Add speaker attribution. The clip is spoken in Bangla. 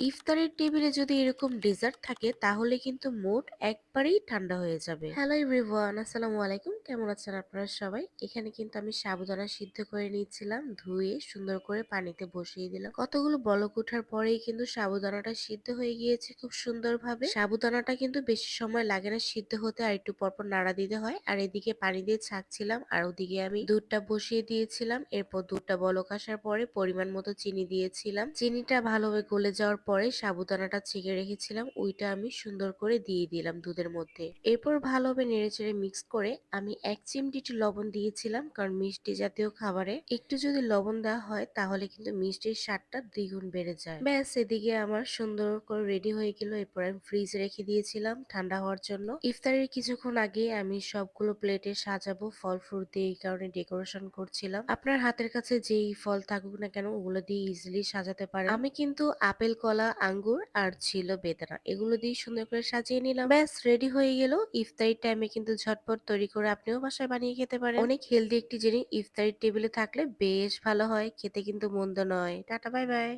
Speaker 1: ইফতারের টেবিলে যদি এরকম ডেজার্ট থাকে তাহলে কিন্তু মুড একবারেই ঠান্ডা হয়ে যাবে। হ্যালো এভরিওয়ান, আসসালামু আলাইকুম। কেমন আছেন আপনারা সবাই? এখানে কিন্তু আমি সাবুদানা সিদ্ধ করে নিচ্ছিলাম, ধুয়ে সুন্দর করে পানিতে বসিয়ে দিলাম। কতগুলো বলক ওঠার পরেই কিন্তু সাবুদানাটা সিদ্ধ হয়ে গিয়েছে খুব সুন্দরভাবে। সাবুদানাটা কিন্তু বেশি সময় লাগে না সিদ্ধ হতে, আর একটু পরপর নাড়া দিতে হয়। আর এদিকে পানি দিয়ে ছাঁকছিলাম, আর ওদিকে আমি দুধটা বসিয়ে দিয়েছিলাম। এরপর দুধটা বলক আসার পরে পরিমাণ মতো চিনি দিয়েছিলাম। চিনিটা ভালোভাবে গলে যাওয়ার পরে সাবুদানাটা ছেঁকে রেখেছিলাম, ওইটা আমি সুন্দর করে দিয়ে দিলাম দুধের মধ্যে। এরপর ভালোভাবে নেড়েচেড়ে মিক্স করে আমি 1 চিমটি একটু লবণ দিয়েছিলাম, কারণ মিষ্টি জাতীয় খাবারে একটু যদি লবণ দেওয়া হয় তাহলে কিন্তু মিষ্টির স্বাদটা দ্বিগুণ বেড়ে যায়। ব্যাস, এদিকে আমার সুন্দর করে রেডি হয়ে গেল। এরপর আমি ফ্রিজে রেখে দিয়েছিলাম ঠান্ডা হওয়ার জন্য। ইফতারের কিছুক্ষণ আগে আমি সবগুলো প্লেটে সাজাবো ফল ফ্রুট দিয়ে, এই কারণে ডেকোরেশন করছিলাম। আপনার হাতের কাছে যেই ফল থাকুক না কেন ওগুলো দিয়ে ইজিলি সাজাতে পারেন। আমি কিন্তু আপেল, কলা, আঙ্গুর আর ছিল বেদানা, এগুলো দিয়ে সুন্দর করে সাজিয়ে নিলাম। ব্যাস, রেডি হয়ে গেল। ইফতারির টাইমে কিন্তু ঝটপট তৈরি করে আপনিও বাসায় বানিয়ে খেতে পারেন। অনেক হেলদি একটি জিনিস ইফতারির টেবিলে থাকলে বেশ ভালো হয়, খেতে কিন্তু মন্দ নয়। Tata, bye bye.